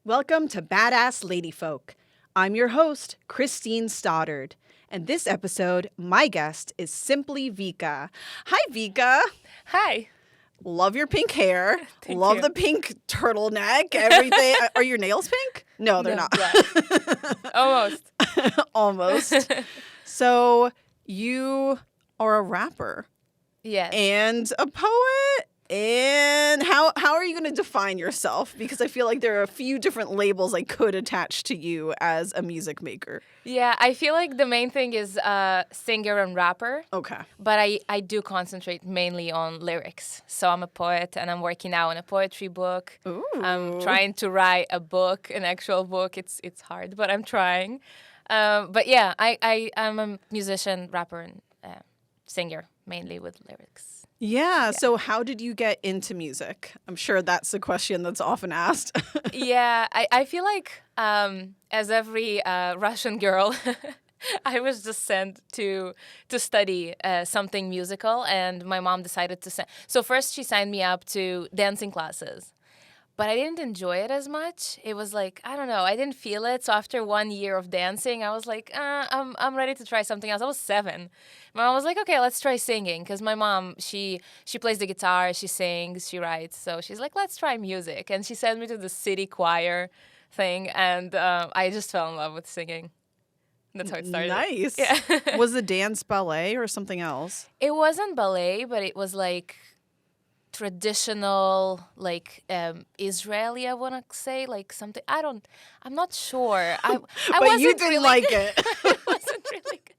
Welcome to Badass Ladyfolk. I'm your host, Christine Stoddard. And this episode, my guest is Simply Vika. Hi, Vika. Hi. Love your pink hair. Thank Love you. the pink turtleneck. Everything. Are your nails pink? No, they're not. Almost. Almost. So you are a rapper Yes. and a poet. And how are you going to define yourself? Because I feel like there are a few different labels I could attach to you as a music maker. Yeah, I feel like the main thing is singer and rapper. Okay. But I do concentrate mainly on lyrics. So I'm a poet and I'm working now on a poetry book. Ooh. I'm trying to write a book, an actual book. It's hard, but I'm trying. But yeah, I'm a musician, rapper, and singer, mainly with lyrics. Yeah. So how did you get into music? I'm sure that's a question that's often asked. Yeah, I feel like as every Russian girl, I was just sent to study something musical, and my mom decided to send. So first she signed me up to dancing classes, but I didn't enjoy it as much. It was like, I don't know, I didn't feel it. So after 1 year of dancing, I was like, I'm ready to try something else. I was 7. My mom was like, okay, let's try singing. Because my mom, she plays the guitar, she sings, she writes. So she's like, let's try music. And she sent me to the city choir thing. And I just fell in love with singing. That's how it started. Nice. Yeah. Was the dance ballet or something else? It wasn't ballet, but it was like traditional, like Israeli, I want to say, like something. I'm not sure. I But wasn't you didn't really, like it. It wasn't really good.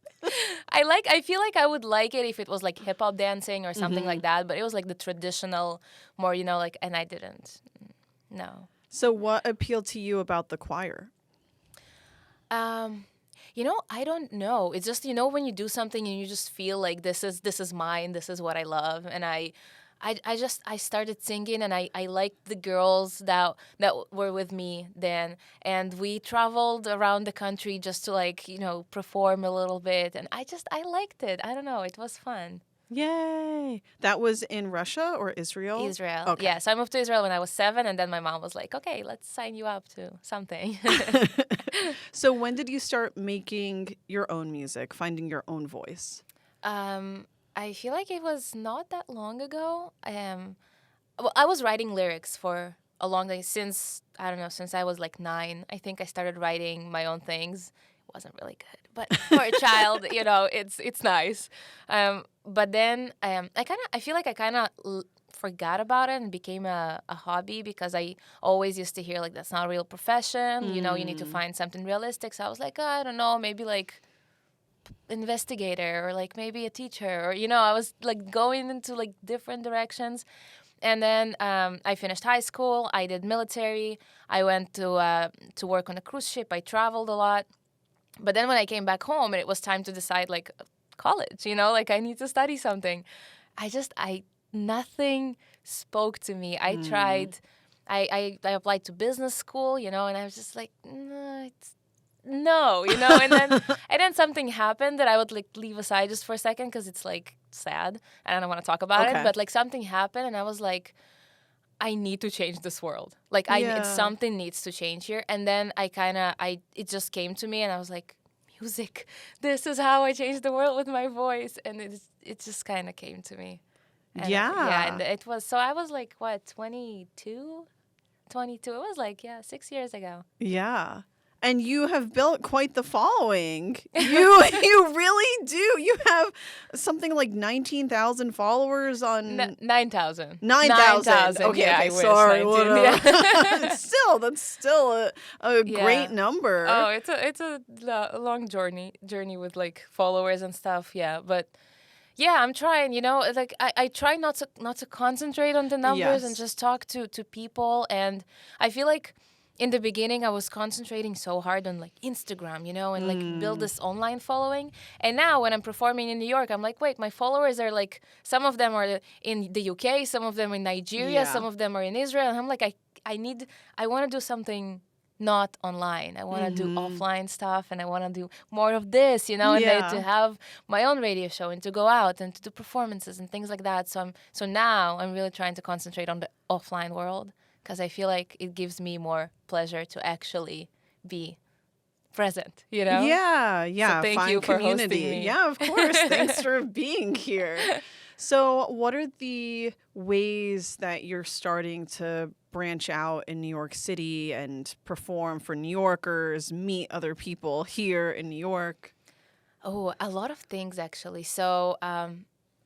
I feel like I would like it if it was like hip hop dancing or something like that, but it was like the traditional, more, like, and I didn't. No. So what appealed to you about the choir? I don't know. It's just, when you do something and you just feel like this is mine, this is what I love, and I started singing, and I liked the girls that were with me then, and we traveled around the country just to perform a little bit, and I liked it. I don't know, it was fun. Yay. That was in Russia or Israel? Israel. Okay. Yeah, so I moved to Israel when I was 7, and then my mom was like, okay, let's sign you up to something. So when did you start making your own music, finding your own voice? I feel like it was not that long ago. Well, I was writing lyrics for a long time, since I was like 9. I think I started writing my own things. It wasn't really good, but for a child, it's nice. But then I feel like I kind of forgot about it and became a hobby, because I always used to hear like that's not a real profession. You need to find something realistic. So I was like, I don't know, maybe like investigator or like maybe a teacher, or I was like going into like different directions. And then I finished high school, I did military, I went to work on a cruise ship, I traveled a lot. But then when I came back home and it was time to decide like college, like I need to study something, nothing spoke to me. I tried, I applied to business school, and I was just like, no, and then something happened that I would like leave aside just for a second, because it's like sad and I don't want to talk about it, but like something happened and I was like, I need to change this world. Like something needs to change here. And then it just came to me and I was like, music, this is how I change the world with my voice. And it just kind of came to me. And and it was, so I was like, what, 22? It was like, 6 years ago. Yeah. And you have built quite the following. You really do. You have something like 19,000 followers on 9,000. 9,000. Okay, yeah, okay, I wish. sorry. 19, yeah. That's still a great number. Oh, it's a long journey with like followers and stuff. Yeah, but yeah, I'm trying. Like I try not to concentrate on the numbers and just talk to people. And I feel like in the beginning, I was concentrating so hard on like Instagram, and like build this online following. And now when I'm performing in New York, I'm like, wait, my followers are like, some of them are in the UK, some of them in Nigeria, some of them are in Israel. And I'm like, I want to do something not online. I want to do offline stuff, and I want to do more of this, and then to have my own radio show and to go out and to do performances and things like that. So now I'm really trying to concentrate on the offline world. because I feel like it gives me more pleasure to actually be present, you know? Yeah, So yeah. thank Find you for community. hosting me. Yeah, of course. Thanks for being here. So, what are the ways that you're starting to branch out in New York City and perform for New Yorkers, meet other people here in New York? Oh, a lot of things actually. So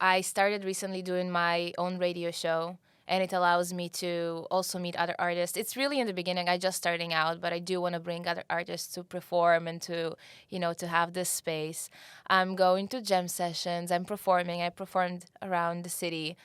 I started recently doing my own radio show, and it allows me to also meet other artists. It's really in the beginning. I just starting out, but I do want to bring other artists to perform and to, to have this space. I'm going to jam sessions. I'm performing. I performed around the city.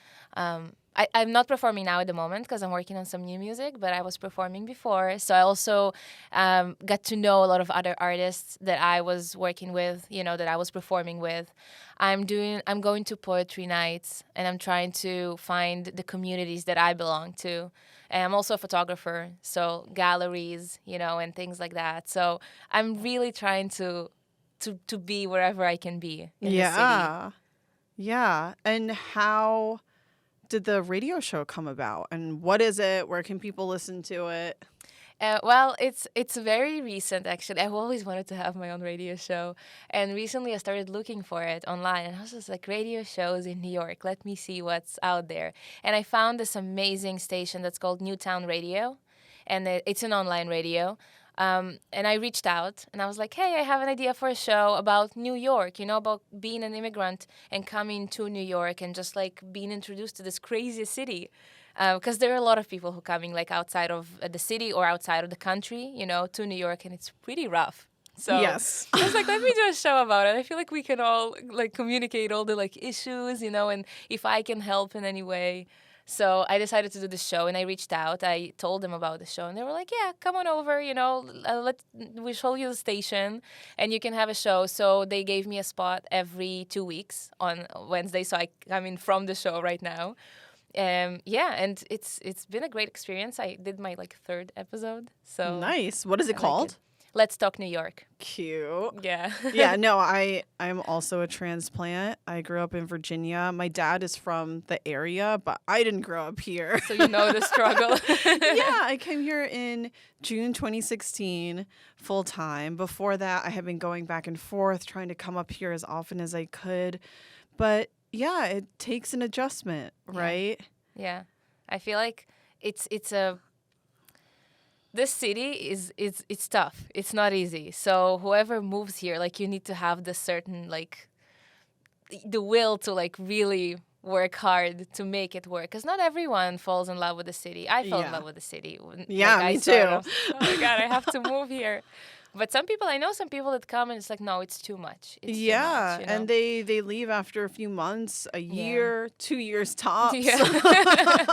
I'm not performing now at the moment because I'm working on some new music, but I was performing before. So I also got to know a lot of other artists that I was working with, that I was performing with. I'm going to poetry nights, and I'm trying to find the communities that I belong to. And I'm also a photographer, so galleries, and things like that. So I'm really trying to be wherever I can be in the city. Yeah. Yeah. And how did the radio show come about? And what is it? Where can people listen to it? Well, it's very recent actually. I've always wanted to have my own radio show, and recently I started looking for it online, and I was just like, radio shows in New York. Let me see what's out there, and I found this amazing station that's called Newtown Radio, and it's an online radio. And I reached out and I was like, hey, I have an idea for a show about New York, about being an immigrant and coming to New York and just like being introduced to this crazy city. Because there are a lot of people who are coming like outside of the city or outside of the country, to New York, and it's pretty rough. So Yes. I was like, let me do a show about it. I feel like we can all like communicate all the like issues, and if I can help in any way. So I decided to do the show, and I reached out. I told them about the show, and they were like, yeah, come on over, we'll show you the station, and you can have a show. So they gave me a spot every 2 weeks on Wednesday, so I'm in from the show right now. Yeah, and it's been a great experience. I did my like third episode. So Nice. What is it I like called? it. Let's Talk New York. Cute. Yeah. Yeah, no, I'm also a transplant. I grew up in Virginia. My dad is from the area, but I didn't grow up here. So you know the struggle. Yeah, I came here in June 2016 full time. Before that, I had been going back and forth trying to come up here as often as I could. But yeah, it takes an adjustment, right? Yeah. I feel like this city it's tough. It's not easy. So whoever moves here, like you need to have the certain like the will to like really work hard to make it work. Because not everyone falls in love with the city. I fell in love with the city. Yeah, like, me too. Oh my God, I have to move here. But I know some people that come and it's like, no, it's too much. It's too much, and they leave after a few months, a year, 2 years tops. Yeah.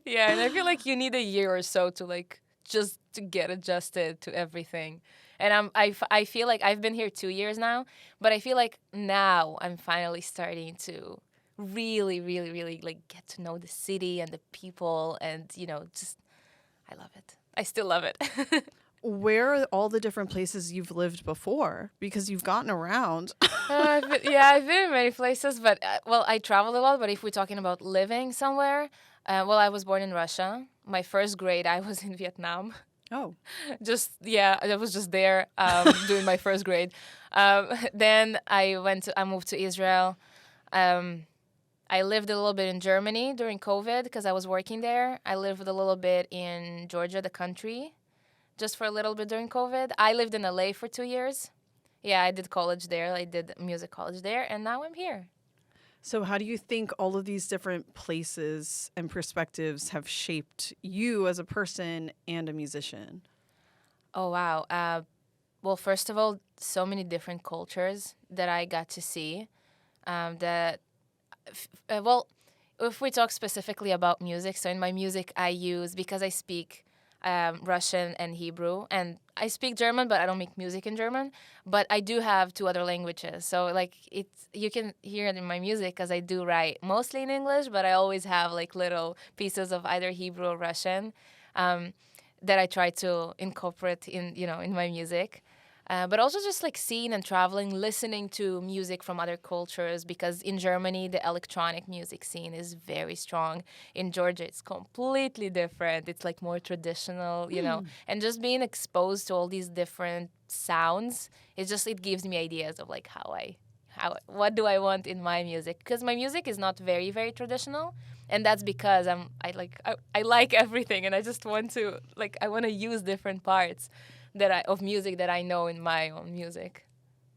Yeah, and I feel like you need a year or so to like just to get adjusted to everything. And I feel like I've been here 2 years now, but I feel like now I'm finally starting to really, really, really like get to know the city and the people, and just I love it. I still love it. Where are all the different places you've lived before? Because you've gotten around. I've been in many places, but I traveled a lot. But if we're talking about living somewhere, I was born in Russia. My first grade, I was in Vietnam. Oh. I was just there doing my first grade. Then I moved to Israel. I lived a little bit in Germany during COVID because I was working there. I lived a little bit in Georgia, the country, just for a little bit during COVID. I lived in LA for 2 years. Yeah, I did college there. I did music college there, and now I'm here. So how do you think all of these different places and perspectives have shaped you as a person and a musician? Oh, wow. Well, first of all, so many different cultures that I got to see. If we talk specifically about music, so in my music I use, because I speak Russian and Hebrew, and I speak German, but I don't make music in German. But I do have 2 other languages, so like you can hear it in my music because I do write mostly in English, but I always have like little pieces of either Hebrew or Russian that I try to incorporate in my music. But also just like seeing and traveling, listening to music from other cultures, because in Germany, the electronic music scene is very strong. In Georgia, it's completely different. It's like more traditional, you know, and just being exposed to all these different sounds, it gives me ideas of like what do I want in my music? Because my music is not very, very traditional. And that's because I like everything, and I just want to I want to use different parts of music that I know in my own music.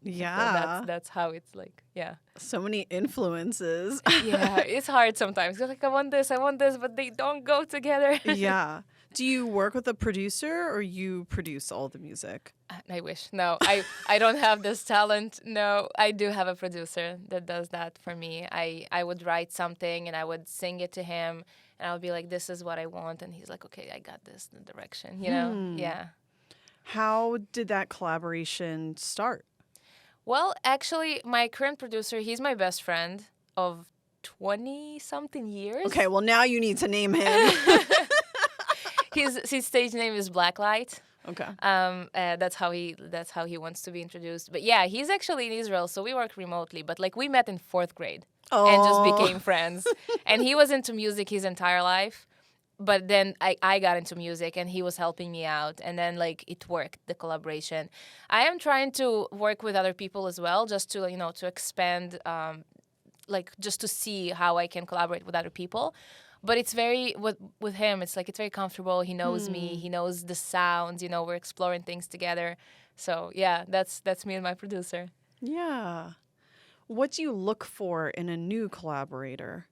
Yeah. So that's how it's like, yeah. So many influences. Yeah, it's hard sometimes. You're like, I want this, but they don't go together. Yeah. Do you work with a producer or you produce all the music? I wish. No, I don't have this talent. No, I do have a producer that does that for me. I would write something and I would sing it to him, and I would be like, this is what I want. And he's like, okay, I got this in the direction, you know? Yeah. How did that collaboration start? Well, actually, my current producer, he's my best friend of 20-something years. Okay, well, now you need to name him. His stage name is Blacklight. Okay. That's how he wants to be introduced. But yeah, he's actually in Israel, so we work remotely. But like we met in 4th grade and just became friends. And he was into music his entire life. But then I got into music and he was helping me out. And then like it worked, the collaboration. I am trying to work with other people as well, just to, to expand, just to see how I can collaborate with other people. But it's very, with him, it's very comfortable. He knows me. He knows the sounds. We're exploring things together. So yeah, that's me and my producer. Yeah. What do you look for in a new collaborator?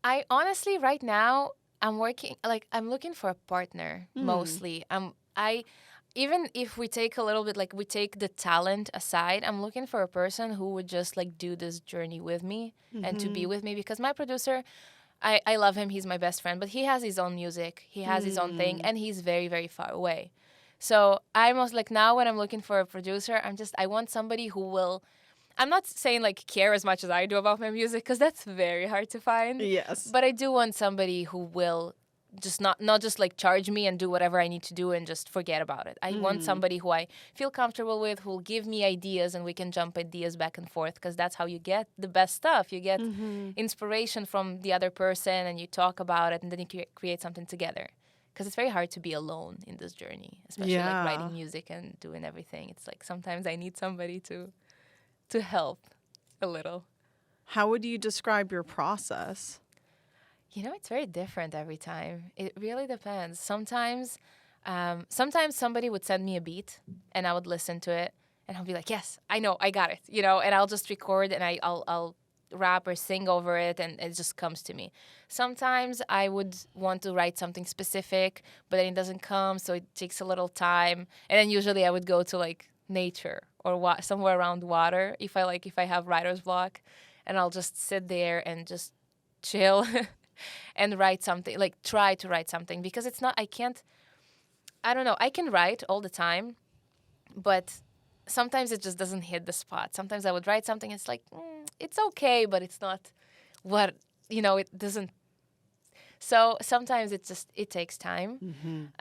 I honestly, right now, I'm looking for a partner mostly. Even if we take a little bit, we take the talent aside, I'm looking for a person who would just do this journey with me and to be with me, because my producer, I love him. He's my best friend, but he has his own music. He has his own thing, and he's very, very far away. So I almost now when I'm looking for a producer, I want somebody who will, I'm not saying care as much as I do about my music, because that's very hard to find. Yes. But I do want somebody who will just not just charge me and do whatever I need to do and just forget about it. I want somebody who I feel comfortable with, who will give me ideas and we can jump ideas back and forth, because that's how you get the best stuff. You get inspiration from the other person and you talk about it and then you create something together. Because it's very hard to be alone in this journey, especially writing music and doing everything. It's sometimes I need somebody to help a little. How would you describe your process? It's very different every time. It really depends. Sometimes somebody would send me a beat and I would listen to it and I'll be like, yes, I know, I got it, and I'll just record and I'll rap or sing over it and it just comes to me. Sometimes I would want to write something specific, but then it doesn't come, so it takes a little time. And then usually I would go to nature or somewhere around water if I have writer's block, and I'll just sit there and just chill and write something, try to write something, because I don't know, I can write all the time, but sometimes it just doesn't hit the spot. Sometimes I would write something, it's it's okay, but it's not what, it doesn't. So sometimes it takes time.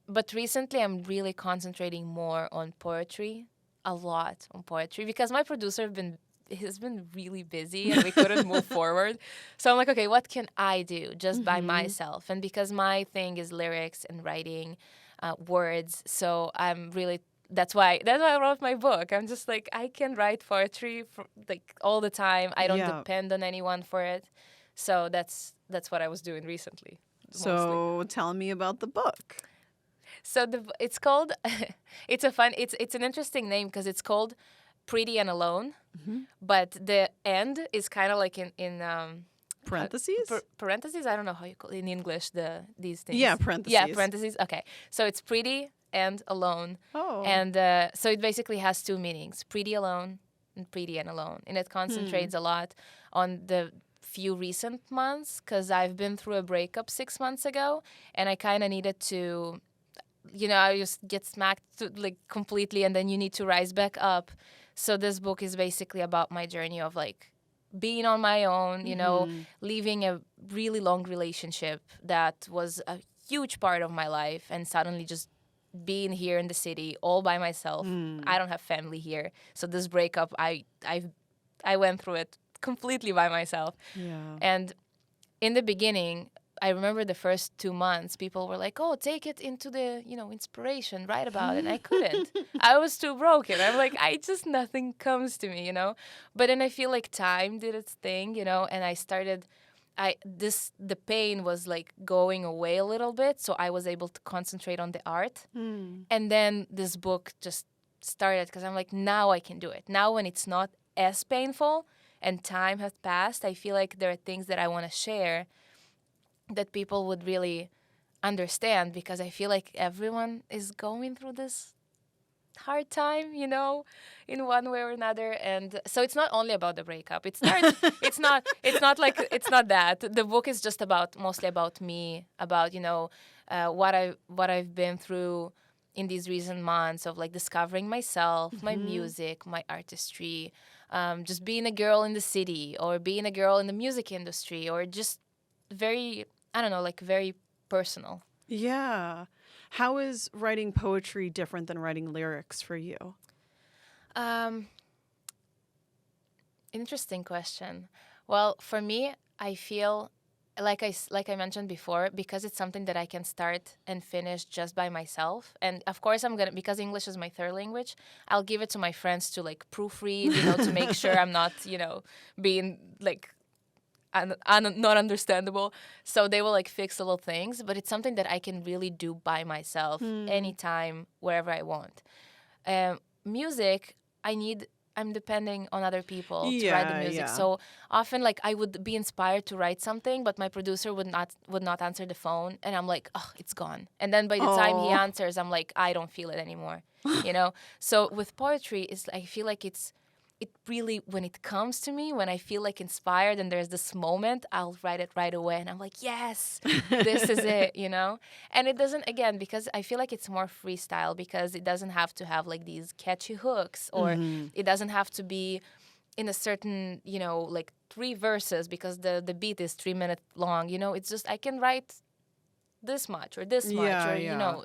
But recently I'm really concentrating more on poetry, a lot on poetry, because my producer has been really busy and we couldn't move forward. So I'm like, okay, what can I do just by myself? And because my thing is lyrics and writing words, so I'm really, that's why I wrote my book. I'm just I can write poetry for, all the time. I don't depend on anyone for it. So that's what I was doing recently. So tell me about the book. So it's called, it's an interesting name because it's called Pretty and Alone, but the end is kind of in parentheses? Parentheses? I don't know how you call it in English, these things. Yeah, parentheses. Yeah, parentheses. Okay. So it's pretty and alone. Oh. And so it basically has two meanings, pretty alone and pretty and alone. And it concentrates a lot on the few recent months, because I've been through a breakup 6 months ago, and I kind of needed to, I just get smacked completely, and then you need to rise back up. So this book is basically about my journey of being on my own, leaving a really long relationship that was a huge part of my life and suddenly just being here in the city all by myself. I don't have family here. So this breakup, I went through it completely by myself. Yeah. And in the beginning, I remember the first 2 months, people were like, oh, take it into the, inspiration, write about it. And I couldn't. I was too broken. I'm like, nothing comes to me, But then I feel like time did its thing, and I started, the pain was like going away a little bit. So I was able to concentrate on the art. And then this book just started because I'm like, now I can do it. Now when it's not as painful and time has passed, I feel like there are things that I want to share that people would really understand, because I feel like everyone is going through this hard time, in one way or another. And so it's not only about the breakup. It's not that. The book is just mostly about me, about, what I've been through in these recent months of like discovering myself, my music, my artistry, just being a girl in the city, or being a girl in the music industry, or just very, I don't know, like very personal. Yeah. How is writing poetry different than writing lyrics for you? Interesting question. Well, for me, I feel like I mentioned before, because it's something that I can start and finish just by myself. And of course, because English is my third language, I'll give it to my friends to like proofread, to make sure I'm not, being like not understandable. So they will like fix little things, but it's something that I can really do by myself anytime, wherever I want. Music, I'm depending on other people to write the music. Yeah. So often like I would be inspired to write something, but my producer would not answer the phone, and I'm like, oh, it's gone. And then by the time he answers, I'm like, I don't feel it anymore. So with poetry, I feel like it really, when it comes to me, when I feel like inspired and there's this moment, I'll write it right away. And I'm like, yes, this is it, And it doesn't, again, because I feel like it's more freestyle, because it doesn't have to have like these catchy hooks, or it doesn't have to be in a certain, like 3 verses, because the beat is 3 minutes long, It's just, I can write this much or this much, or,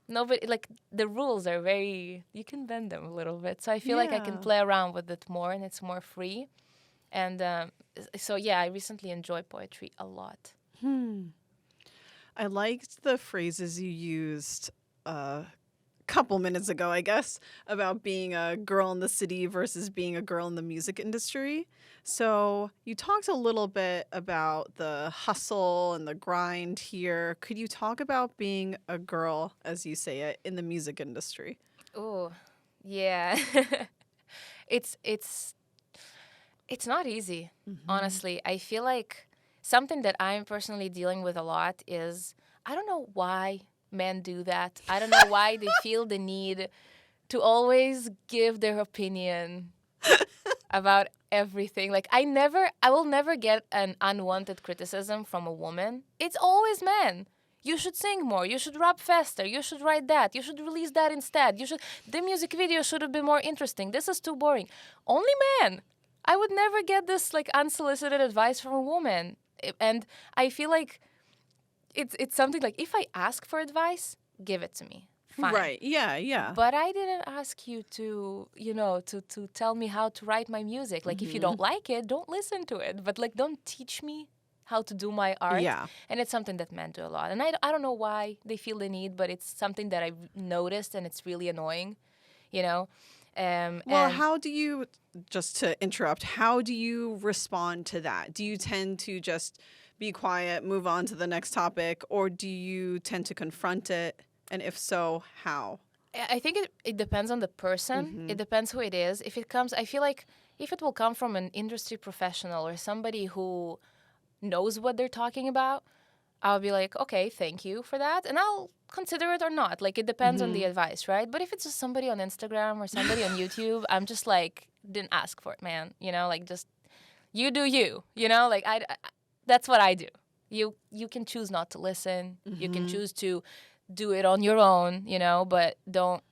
nobody, like, the rules are you can bend them a little bit. So I feel like I can play around with it more, and it's more free. And so, yeah, I recently enjoy poetry a lot. I liked the phrases you used a couple minutes ago, I guess, about being a girl in the city versus being a girl in the music industry. So you talked a little bit about the hustle and the grind here. Could you talk about being a girl, as you say it, in the music industry? Oh, yeah. It's not easy, honestly. I feel like something that I'm personally dealing with a lot is, I don't know why men do that. I don't know why they feel the need to always give their opinion about everything. Like, I will never get an unwanted criticism from a woman. It's always men. You should sing more. You should rap faster. You should write that. You should release that instead. The music video should have been more interesting. This is too boring. Only men. I would never get this like unsolicited advice from a woman. And I feel like it's something like, if I ask for advice, give it to me. Fine. Right. Yeah. But I didn't ask you to, to tell me how to write my music. Like, if you don't like it, don't listen to it. But like, don't teach me how to do my art. Yeah. And it's something that men do a lot. And I don't know why they feel the need, but it's something that I've noticed, and it's really annoying, Well, how do you, just to interrupt, how do you respond to that? Do you tend to just be quiet, move on to the next topic, or do you tend to confront it? And if so, how? I think it depends on the person. It depends who it is. I feel like if it will come from an industry professional or somebody who knows what they're talking about, I'll be like, okay, thank you for that. And I'll consider it or not. Like, it depends on the advice, right? But if it's just somebody on Instagram or somebody on YouTube, I'm just like, didn't ask for it, man. Like, just, you do you, Like, I that's what I do. You can choose not to listen. You can choose to do it on your own, but don't,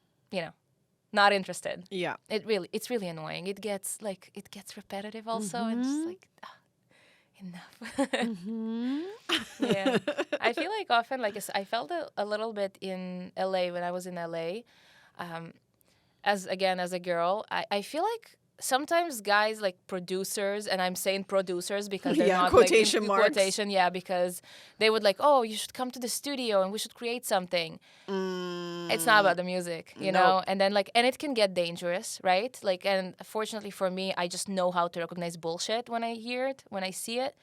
not interested. Yeah. It's really annoying. It gets repetitive also. And just like, enough. Mm-hmm. Yeah. I feel like often, like I felt a little bit in LA when I was in LA. Um, as a girl, I feel like sometimes guys like producers, and I'm saying producers because they're Yeah, not like in quotation marks. quotation, yeah, because they would like, oh, you should come to the studio and we should create something. It's not Mm, about the music, nope. and then like, and it can get dangerous, right? Like, and fortunately for me, I just know how to recognize bullshit when I hear it, when I see it.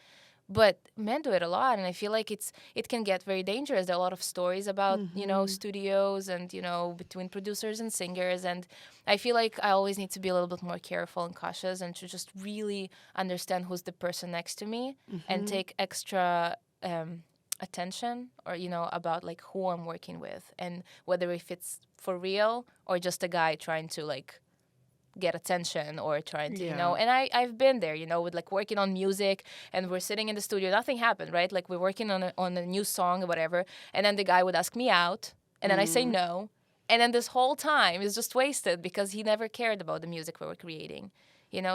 But men do it a lot, and I feel like it can get very dangerous. There are a lot of stories about Mm-hmm. studios and between producers and singers, and I feel like I always need to be a little bit more careful and cautious, and to just really understand who's the person next to me, and Mm-hmm. take extra attention, or about like who I'm working with, and whether if it's for real or just a guy trying to like get attention, or trying to Yeah. and I've been there, with like working on music, and we're sitting in the studio, nothing happened, right? Like we're working on a new song or whatever, and then the guy would ask me out, and then I say Mm. no, and then this whole time is just wasted because he never cared about the music we were creating,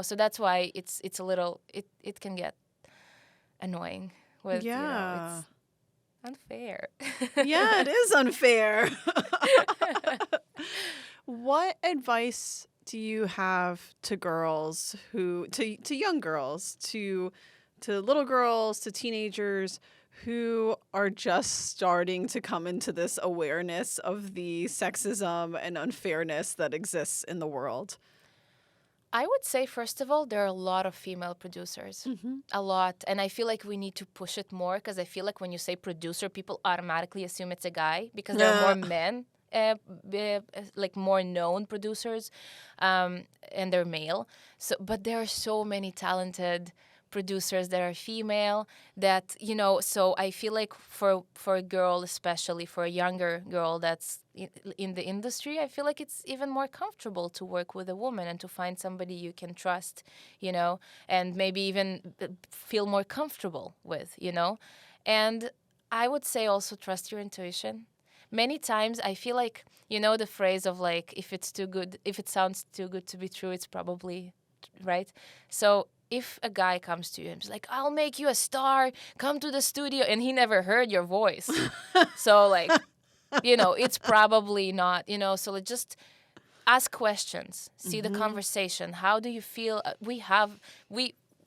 so that's why it's a little, it can get annoying with, Yeah. it's unfair. Yeah, it is unfair. What advice do you have to girls to young girls, to little girls, to teenagers who are just starting to come into this awareness of the sexism and unfairness that exists in the world? I would say, first of all, there are a lot of female producers. Mm-hmm. A lot. And I feel like we need to push it more, because I feel like when you say producer, people automatically assume it's a guy, because there are more men, like more known producers, and they're male. But there are so many talented producers that are female, that so I feel like for a girl, especially for a younger girl that's in the industry, I feel like it's even more comfortable to work with a woman, and to find somebody you can trust, and maybe even feel more comfortable with, and I would say also trust your intuition. Many times I feel like, the phrase of like, if it sounds too good to be true, it's probably right. So if a guy comes to you and is like, I'll make you a star, come to the studio, and he never heard your voice, so like, it's probably not, so like, just ask questions, see the Mm-hmm. conversation. How do you feel? We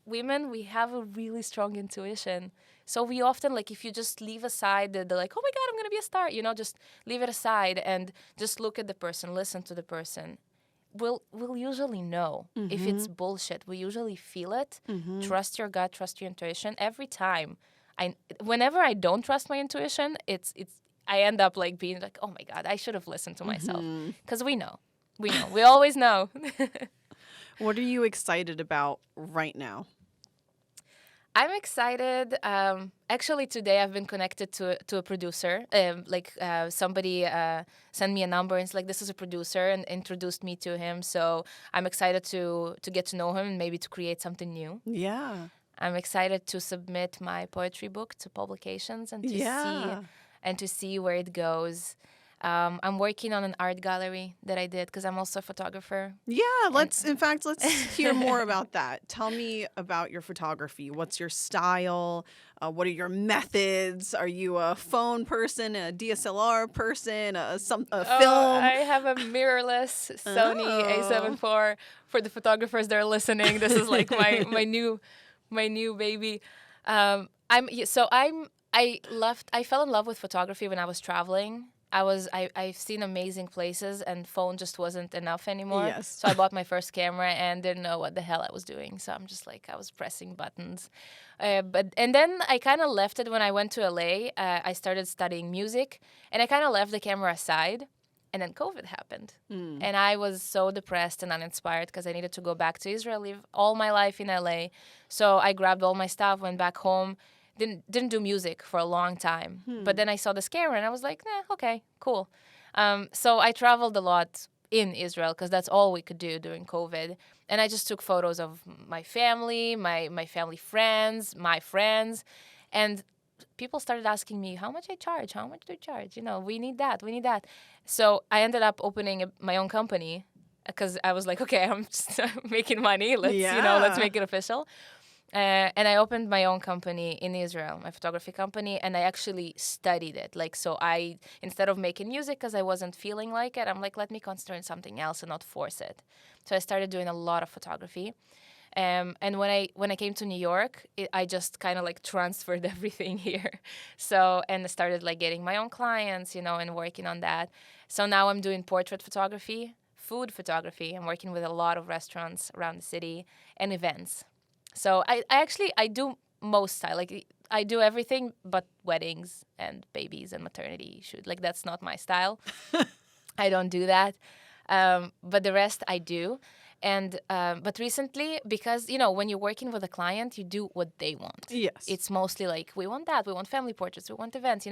women, we have a really strong intuition. So we often, like, if you just leave aside the like, oh my God, I'm going to be a star, just leave it aside and just look at the person, listen to the person. We'll usually know if Mm-hmm. it's bullshit. We usually feel it. Mm-hmm. Trust your gut, trust your intuition. Every time, whenever I don't trust my intuition, I end up like being like, oh my God, I should have listened to myself, Mm-hmm. because we always know. What are you excited about right now? I'm excited. Actually, today I've been connected to a producer. Somebody sent me a number, and it's like, this is a producer, and introduced me to him. So I'm excited to get to know him, and maybe to create something new. Yeah. I'm excited to submit my poetry book to publications, and Yeah. to see where it goes. I'm working on an art gallery that I did, because I'm also a photographer. Yeah, And let's hear more about that. Tell me about your photography. What's your style? What are your methods? Are you a phone person, a DSLR person, a film? I have a mirrorless Sony Oh. A7 IV. For the photographers that are listening, this is like my new baby. I fell in love with photography when I was traveling. I've seen amazing places, and phone just wasn't enough anymore. Yes. So I bought my first camera and didn't know what the hell I was doing. So I'm just like, I was pressing buttons. And then I kind of left it when I went to LA. I started studying music, and I kind of left the camera aside. And then COVID happened. Mm. And I was so depressed and uninspired, because I needed to go back to Israel, live all my life in LA. So I grabbed all my stuff, went back home, didn't do music for a long time. But then I saw this camera, and I was like, okay, cool. So I traveled a lot in Israel, because that's all we could do during COVID. And I just took photos of my family, my family friends, my friends. And people started asking me how much I charge, how much do you charge? We need that. So I ended up opening my own company, because I was like, okay, I'm just making money. Let's Yeah. make it official. And I opened my own company in Israel, my photography company, and I actually studied it. Like, so I, instead of making music because I wasn't feeling like it, I'm like, let me concentrate on something else and not force it. So I started doing a lot of photography. And when I came to New York, I just kind of like transferred everything here. So, and I started like getting my own clients, and working on that. So now I'm doing portrait photography, food photography. I'm working with a lot of restaurants around the city and events. So I do most style. Like I do everything but weddings and babies and maternity shoot. Like that's not my style. I don't do that. But the rest I do. And but recently, because when you're working with a client, you do what they want. Yes. It's mostly like we want that, we want family portraits, we want events.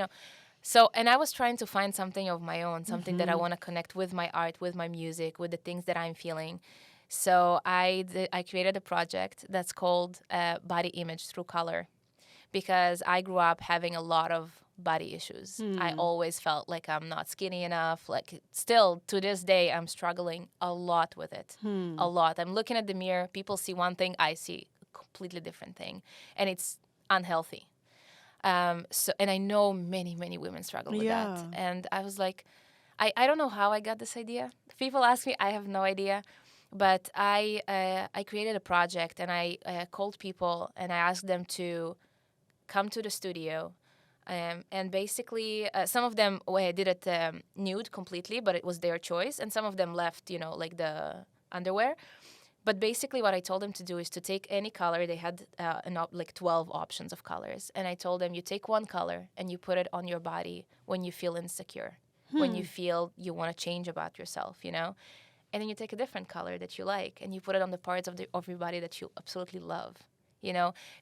So, and I was trying to find something of my own, something that I want to connect with my art, with my music, with the things that I'm feeling. So I created a project that's called Body Image Through Color, because I grew up having a lot of body issues. I always felt like I'm not skinny enough. Like still to this day, I'm struggling a lot with it. A lot. I'm looking at the mirror. People see one thing. I see a completely different thing. And it's unhealthy. And I know many, many women struggle with that. And I was like, I don't know how I got this idea. People ask me, I have no idea. But I created a project, and I called people and I asked them to come to the studio. And basically, some of them did it nude completely, but it was their choice. And some of them left, like the underwear. But basically what I told them to do is to take any color. They had like 12 options of colors. And I told them, you take one color and you put it on your body when you feel insecure, when you feel you want to change about yourself, And then you take a different color that you like and you put it on the parts of your body that you absolutely love.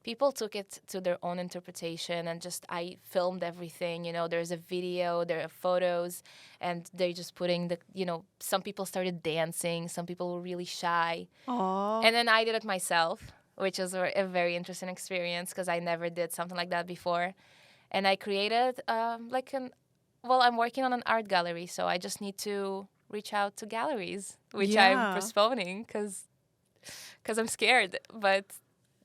People took it to their own interpretation, and just I filmed everything. There's a video, there are photos, and they're just putting some people started dancing, some people were really shy. Aww. And then I did it myself, which was a very interesting experience because I never did something like that before. And I created I'm working on an art gallery, so I just need to reach out to galleries, which I'm postponing because I'm scared, but.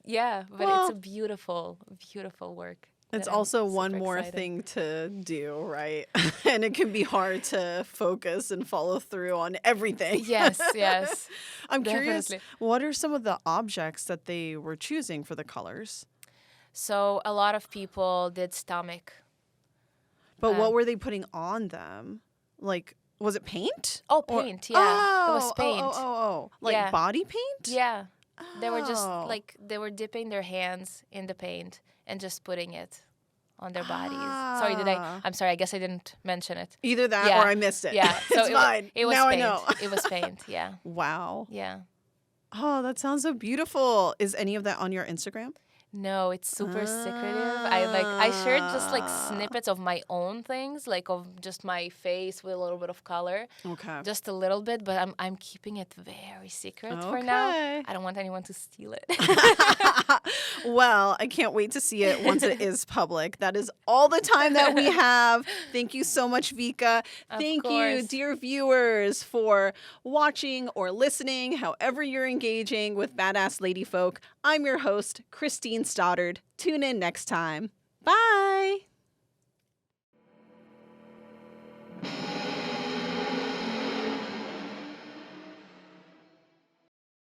Yeah, but it's a beautiful, beautiful work. It's also one more thing to do, right? And it can be hard to focus and follow through on everything. Yes. I'm curious, what are some of the objects that they were choosing for the colors? So a lot of people did stomach. But what were they putting on them? Like, was it paint? Oh, paint, yeah. It was paint. Like body paint? Yeah. They were just they were dipping their hands in the paint and just putting it on their bodies. Sorry, I'm sorry, I guess I didn't mention it. Either that or I missed it. Yeah, so it's fine. It was now paint. I know. It was paint, yeah. Wow. Yeah. Oh, that sounds so beautiful. Is any of that on your Instagram? No, it's super secretive. I shared just like snippets of my own things, like of just my face with a little bit of color. Okay. Just a little bit, but I'm keeping it very secret for now. I don't want anyone to steal it. Well, I can't wait to see it once it is public. That is all the time that we have. Thank you so much, Vika. Thank you, dear viewers, for watching or listening, however you're engaging with Badass Lady Folk. I'm your host, Christine Stoddard. Tune in next time. Bye.